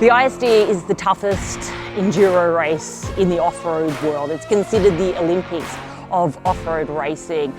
The ISDE is the toughest enduro race in the off-road world. It's considered the Olympics of off-road racing.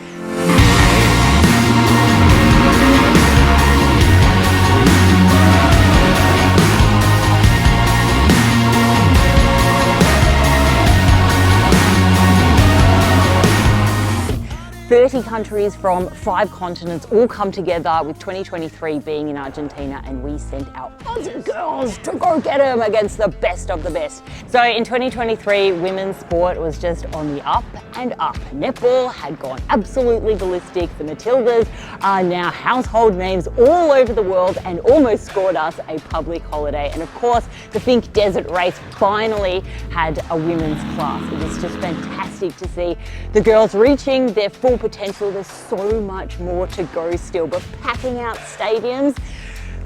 30 countries from 5 continents all come together, with 2023 being in Argentina, and we sent our Aussie girls to go get them against the best of the best. So in 2023, women's sport was just on the up and up. Netball had gone absolutely ballistic. The Matildas are now household names all over the world and almost scored us a public holiday. And of course, the Finke Desert Race finally had a women's class. It was just fantastic to see the girls reaching their full potential. There's so much more to go still, but packing out stadiums,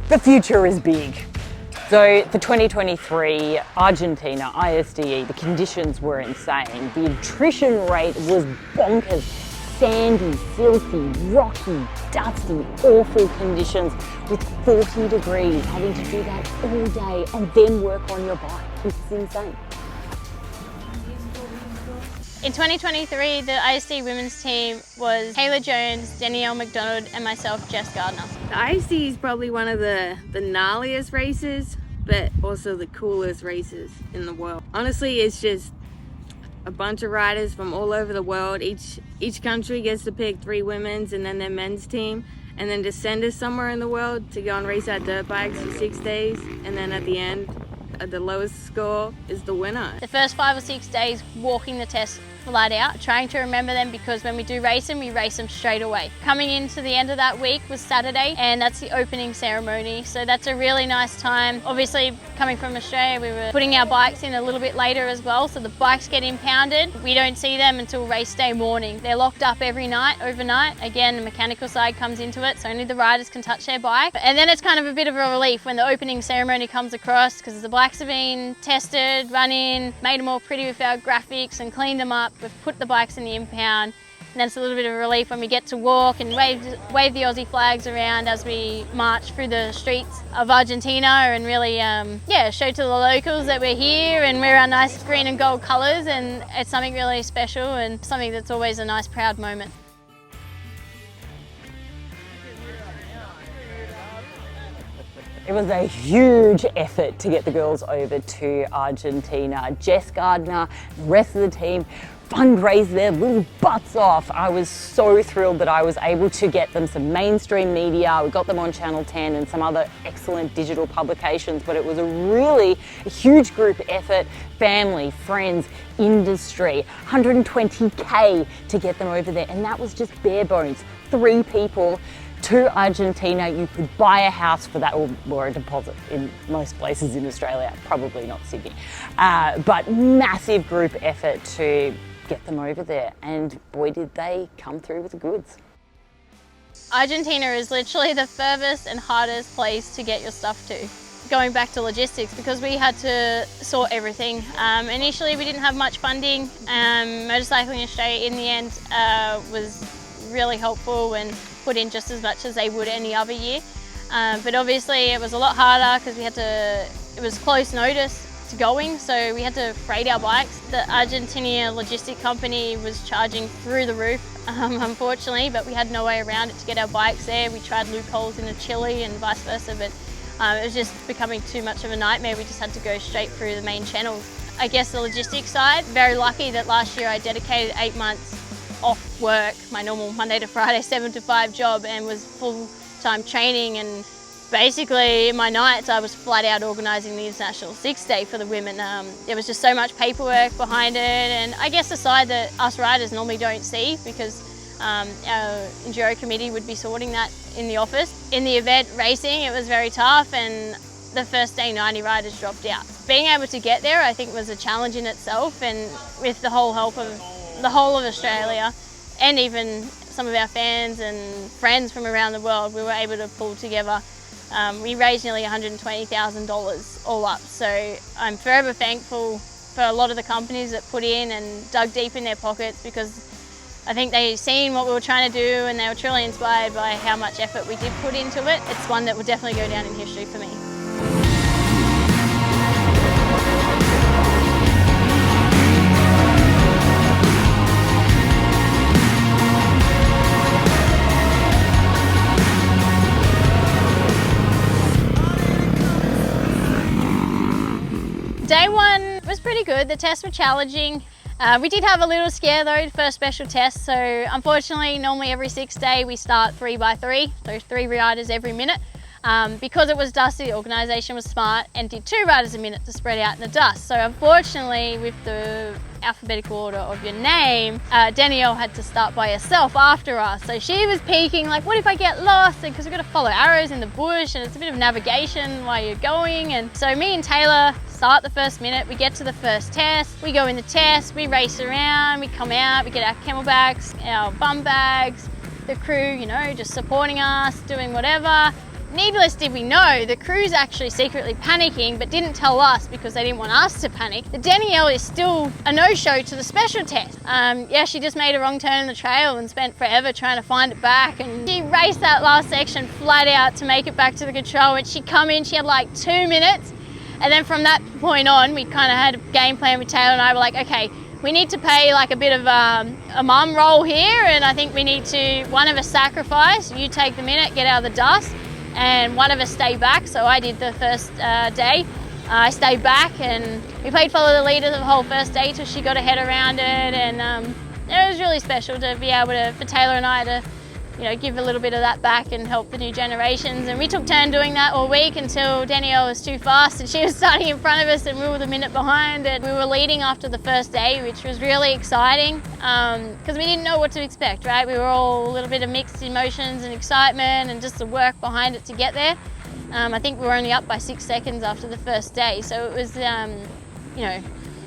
the future is big. So for 2023 Argentina ISDE, the conditions were insane. The attrition rate was bonkers. Sandy, filthy, rocky, dusty, awful conditions with 40 degrees, having to do that all day and then work on your bike. It's insane. In 2023, the ISDE women's team was Tayla Jones, Danielle McDonald, and myself, Jess, Gardiner. The ISDE is probably one of the gnarliest races, but also the coolest races in the world. Honestly, it's just a bunch of riders from all over the world. Each country gets to pick 3 women's and then their men's team, and then to send us somewhere in the world to go and race our dirt bikes for 6 days, and then at the end, the lowest score is the winner. The first 5 or 6 days walking the test flat out, trying to remember them, because when we do race them, we race them straight away. Coming into the end of that week was Saturday, and that's the opening ceremony. So that's a really nice time. Obviously, coming from Australia, we were putting our bikes in a little bit later as well. So the bikes get impounded. We don't see them until race day morning. They're locked up every night, overnight. Again, the mechanical side comes into it, so only the riders can touch their bike. And then it's kind of a bit of a relief when the opening ceremony comes across, because the bikes have been tested, run in, made them all pretty with our graphics and cleaned them up. We've put the bikes in the impound, and then it's a little bit of a relief when we get to walk and wave the Aussie flags around as we march through the streets of Argentina, and really show to the locals that we're here and wear our nice green and gold colours, and it's something really special and something that's always a nice proud moment. It was a huge effort to get the girls over to Argentina. Jess, Gardiner, the rest of the team fundraised their little butts off. I was so thrilled that I was able to get them some mainstream media. We got them on Channel 10 and some other excellent digital publications, but it was a huge group effort. Family, friends, industry, 120K to get them over there. And that was just bare bones. 3 people to Argentina. You could buy a house for that, or a deposit in most places in Australia, probably not Sydney. But massive group effort to get them over there, and boy did they come through with the goods. Argentina is literally the furthest and hardest place to get your stuff to. Going back to logistics, because we had to sort everything. Initially we didn't have much funding. Motorcycling Australia in the end was really helpful and put in just as much as they would any other year. But obviously it was a lot harder because it was close notice to going, so we had to freight our bikes. The Argentina logistic company was charging through the roof, unfortunately, but we had no way around it to get our bikes there. We tried loopholes in Chile and vice versa, but it was just becoming too much of a nightmare. We just had to go straight through the main channels. I guess the logistics side, very lucky that last year I dedicated 8 months off work, my normal Monday to Friday 7 to 5 job, and was full-time training, and basically my nights I was flat out organising the International 6 Day for the women. There was just so much paperwork behind it, and I guess the side that us riders normally don't see, because our Enduro committee would be sorting that in the office. In the event racing, it was very tough, and the first day 90 riders dropped out. Being able to get there I think was a challenge in itself, and with the whole help of the whole of Australia and even some of our fans and friends from around the world, we were able to pull together. We raised nearly $120,000 all up, so I'm forever thankful for a lot of the companies that put in and dug deep in their pockets, because I think they seen what we were trying to do and they were truly inspired by how much effort we did put into it. It's one that will definitely go down in history for me. Day one was pretty good. The tests were challenging. We did have a little scare though, first special test. So unfortunately, normally every 6 day we start 3 by 3, so 3 riders every minute. Because it was dusty, the organisation was smart and did 2 riders a minute to spread out in the dust. So unfortunately, with the alphabetical order of your name, Danielle had to start by herself after us. So she was peeking like, what if I get lost? Because we've got to follow arrows in the bush and it's a bit of navigation while you're going. And so me and Tayla start the first minute, we get to the first test, we go in the test, we race around, we come out, we get our camelbacks, our bum bags, the crew, you know, just supporting us, doing whatever. Needless did we know, the crew's actually secretly panicking, but didn't tell us because they didn't want us to panic. The Danielle is still a no-show to the special test. Yeah, she just made a wrong turn in the trail and spent forever trying to find it back. And she raced that last section flat out to make it back to the control. And she'd come in, she had like 2 minutes. And then from that point on, we kind of had a game plan with Tayla and I were like, okay, we need to play like a bit of a mum role here. And I think we need to, one of us sacrifice, you take the minute, get out of the dust, and one of us stay back. So I did the first day. I stayed back and we played follow the leader the whole first day till she got her head around it, and it was really special to be able to, for Tayla and I to, you know, give a little bit of that back and help the new generations. And we took turn doing that all week until Danielle was too fast and she was starting in front of us and we were the minute behind. And we were leading after the first day, which was really exciting because we didn't know what to expect, right? We were all a little bit of mixed emotions and excitement and just the work behind it to get there. I think we were only up by 6 seconds after the first day, so it was, you know,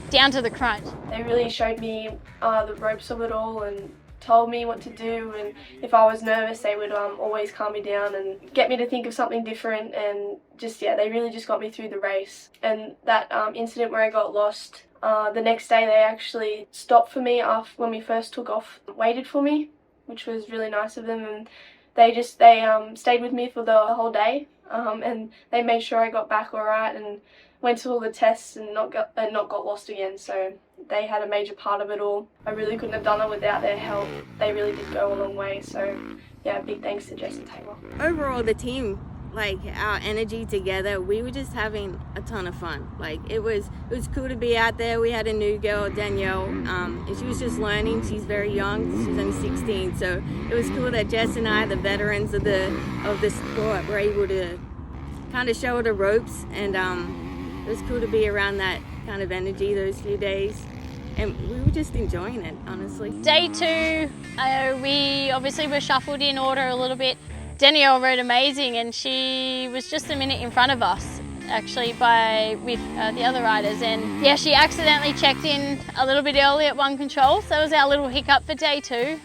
down to the crunch. They really showed me the ropes of it all and told me what to do, and if I was nervous they would always calm me down and get me to think of something different, and just, yeah, they really just got me through the race. And that incident where I got lost, the next day they actually stopped for me when we first took off, waited for me, which was really nice of them, and they stayed with me for the whole day, and they made sure I got back alright and went to all the tests and not got lost again. So they had a major part of it all. I really couldn't have done it without their help. They really did go a long way. So yeah, big thanks to Jess and Tayla. Overall, the team, like our energy together, we were just having a ton of fun. Like it was cool to be out there. We had a new girl, Danielle, and she was just learning. She's very young. She's only 16. So it was cool that Jess and I, the veterans of the sport, were able to kind of show her the ropes, and it was cool to be around that kind of energy those few days, and we were just enjoying it, honestly. Day 2, we obviously were shuffled in order a little bit. Danielle rode amazing, and she was just a minute in front of us, actually, with the other riders. And yeah, she accidentally checked in a little bit early at one control, so that was our little hiccup for day 2.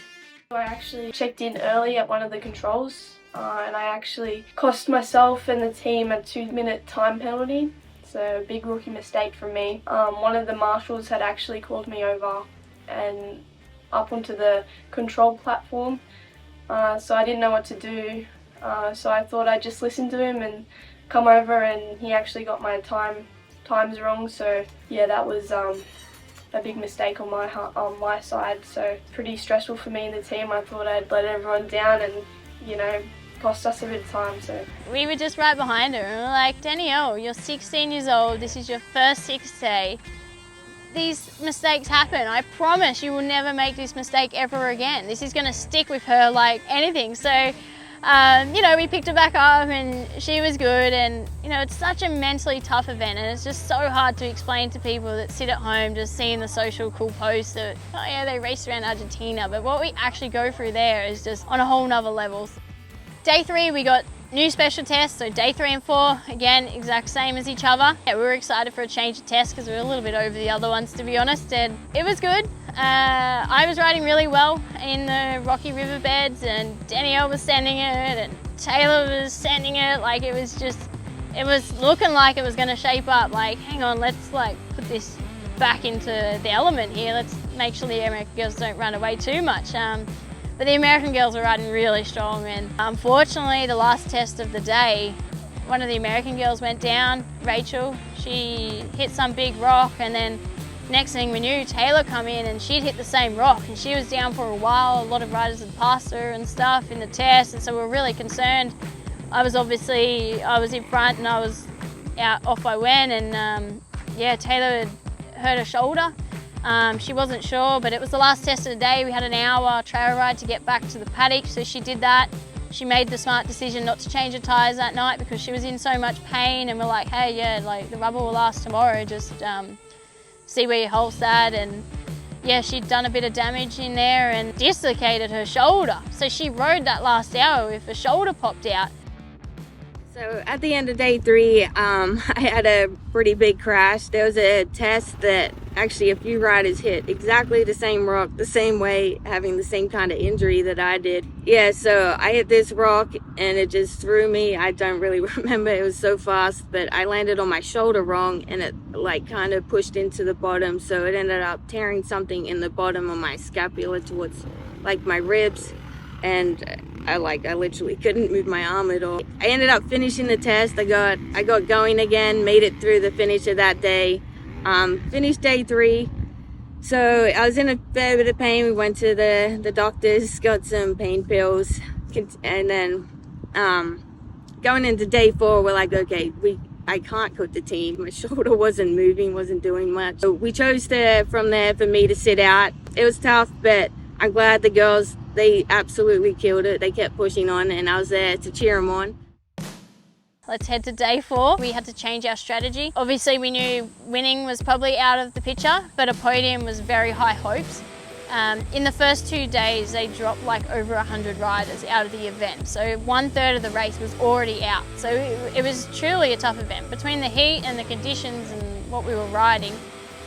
I actually checked in early at one of the controls, and I actually cost myself and the team a 2-minute time penalty. So big rookie mistake from me. One of the marshals had actually called me over and up onto the control platform, so I didn't know what to do. So I thought I'd just listen to him and come over, and he actually got my times wrong. So yeah, that was a big mistake on my side. So pretty stressful for me and the team. I thought I'd let everyone down and, you know, cost us a bit of time. So we were just right behind her and we were like, Danielle, you're 16 years old, this is your first 6th day. These mistakes happen. I promise you will never make this mistake ever again. This is going to stick with her like anything. So you know, we picked her back up and she was good, and you know, it's such a mentally tough event, and it's just so hard to explain to people that sit at home just seeing the social cool posts that, oh yeah, they raced around Argentina, but what we actually go through there is just on a whole nother level. Day 3, we got new special tests, so day 3 and 4, again, exact same as each other. Yeah, we were excited for a change of test because we were a little bit over the other ones, to be honest, and it was good. I was riding really well in the rocky riverbeds, and Danielle was sending it, and Tayla was sending it. Like, it was looking like it was going to shape up. Like, hang on, let's like put this back into the element here. Let's make sure the American girls don't run away too much. But the American girls were riding really strong, and unfortunately the last test of the day, one of the American girls went down, Rachel. She hit some big rock, and then next thing we knew, Tayla come in and she'd hit the same rock, and she was down for a while. A lot of riders had passed her and stuff in the test, and so we were really concerned. I was in front and I was out off I went, and yeah, Tayla had hurt her shoulder. She wasn't sure, but it was the last test of the day. We had an hour trail ride to get back to the paddock, so she did that. She made the smart decision not to change her tyres that night because she was in so much pain, and we're like, hey, yeah, like the rubber will last tomorrow, just see where your hole's at. And yeah, she'd done a bit of damage in there and dislocated her shoulder. So she rode that last hour with her shoulder popped out. So at the end of day 3, I had a pretty big crash. There was a test that actually a few riders hit exactly the same rock, the same way, having the same kind of injury that I did. Yeah, so I hit this rock and it just threw me. I don't really remember, it was so fast, but I landed on my shoulder wrong and it like kind of pushed into the bottom. So it ended up tearing something in the bottom of my scapula towards like my ribs. And I literally couldn't move my arm at all. I ended up finishing the test. I got going again, made it through the finish of that day. Finished day 3. So I was in a fair bit of pain. We went to the doctors, got some pain pills, and then going into day 4, we're like, okay, I can't quit the team. My shoulder wasn't moving, wasn't doing much. So we chose from there for me to sit out. It was tough, but I'm glad the girls, they absolutely killed it. They kept pushing on and I was there to cheer them on. Let's head to day 4. We had to change our strategy. Obviously we knew winning was probably out of the picture, but a podium was very high hopes. In the first 2 days, they dropped like over 100 riders out of the event. So 1/3 of the race was already out. So it was truly a tough event. Between the heat and the conditions and what we were riding,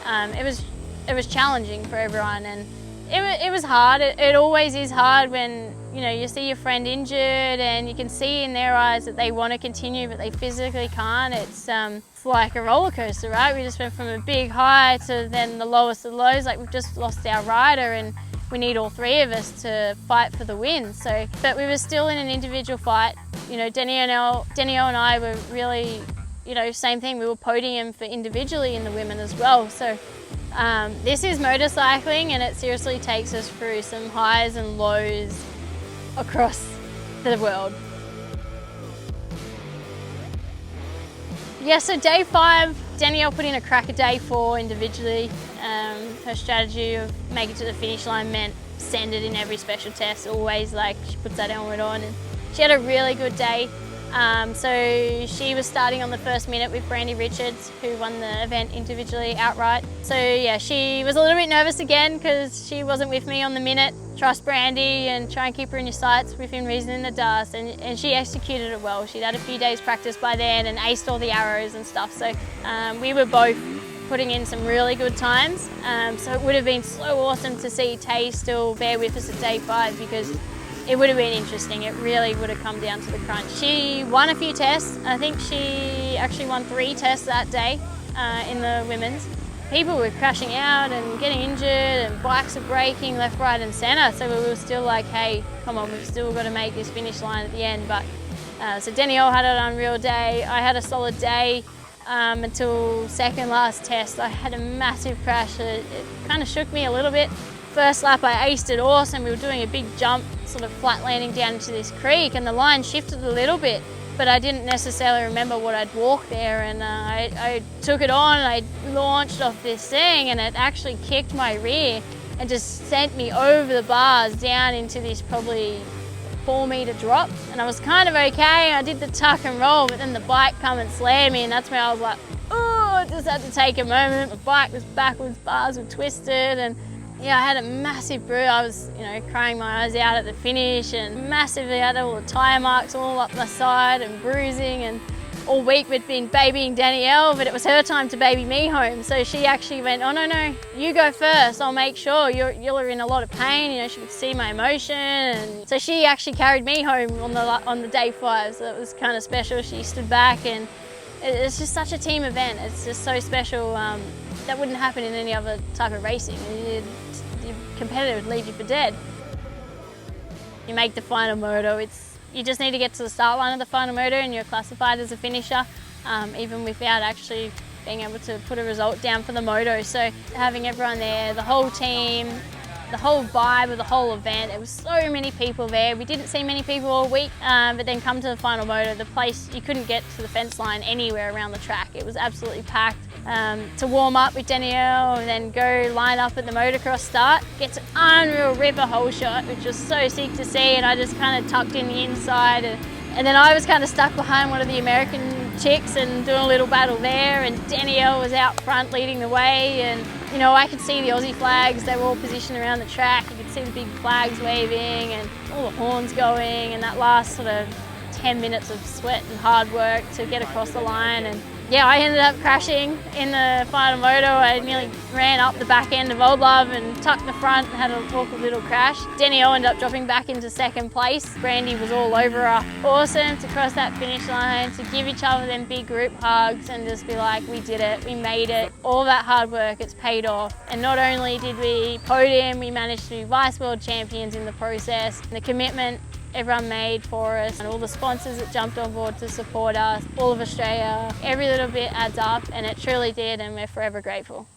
it was challenging for everyone. And it was hard. It always is hard when you see your friend injured and you can see in their eyes that they want to continue but they physically can't. It's like a roller coaster, right? We just went from a big high to then the lowest of lows. Like we've just lost our rider and we need all 3 of us to fight for the win. So, but we were still in an individual fight. Danielle and I were really, same thing. We were podium for individually in the women as well. So. This is motorcycling and it seriously takes us through some highs and lows across the world. Yeah, so day 5, Danielle put in a cracker day 4 individually. Her strategy of making it to the finish line meant send it in every special test, always like she puts that helmet on, and she had a really good day. So she was starting on the first minute with Brandy Richards, who won the event individually outright. So yeah, she was a little bit nervous again because she wasn't with me on the minute. Trust Brandy and try and keep her in your sights within reason in the dust, and she executed it well. She'd had a few days practice by then and aced all the arrows and stuff. So we were both putting in some really good times. So it would have been so awesome to see Tay still bear with us at day 5 because it would have been interesting. It really would have come down to the crunch. She won a few tests. I think she actually won 3 tests that day in the women's. People were crashing out and getting injured and bikes are breaking left, right and centre. So we were still like, hey, come on, we've still got to make this finish line at the end. But so Danielle had an unreal day. I had a solid day until second last test. I had a massive crash. It kind of shook me a little bit. First lap I aced it awesome. We were doing a big jump, sort of flat landing down into this creek, and the line shifted a little bit, but I didn't necessarily remember what I'd walked there, and I took it on and I launched off this thing and it actually kicked my rear and just sent me over the bars down into this probably 4-metre drop, and I was kind of okay. I did the tuck and roll, but then the bike come and slammed me, and that's where I was like, oh, I just had to take a moment. My bike was backwards, bars were twisted, and yeah, I had a massive bruise. I was, crying my eyes out at the finish and massively had all the tyre marks all up my side and bruising, and all week we'd been babying Danielle, but it was her time to baby me home. So she actually went, oh no, you go first. I'll make sure you're in a lot of pain. She could see my emotion. And so she actually carried me home on the day 5. So it was kind of special. She stood back, and it's just such a team event. It's just so special. That wouldn't happen in any other type of racing. Your competitor would leave you for dead. You make the final moto, you just need to get to the start line of the final moto and you're classified as a finisher, even without actually being able to put a result down for the moto. So having everyone there, the whole team, the whole vibe of the whole event. There was so many people there. We didn't see many people all week, but then come to the final moto, the place, you couldn't get to the fence line anywhere around the track. It was absolutely packed. To warm up with Danielle and then go line up at the motocross start. Gets an unreal ripper hole shot, which was so sick to see, and I just kind of tucked in the inside. And then I was kind of stuck behind one of the American chicks and doing a little battle there, and Danielle was out front leading the way, and you know, I could see the Aussie flags. They were all positioned around the track. You could see the big flags waving and all the horns going, and that last sort of 10 minutes of sweat and hard work to get across the line. And yeah, I ended up crashing in the final moto. I nearly ran up the back end of Old Love and tucked the front and had an awkward little crash. Danielle ended up dropping back into second place. Brandy was all over her. Awesome to cross that finish line, to give each other them big group hugs and just be like, we did it, we made it. All that hard work, it's paid off. And not only did we podium, we managed to be vice world champions in the process. And the commitment everyone made for us, and all the sponsors that jumped on board to support us, all of Australia, every little bit adds up, and it truly did, and we're forever grateful.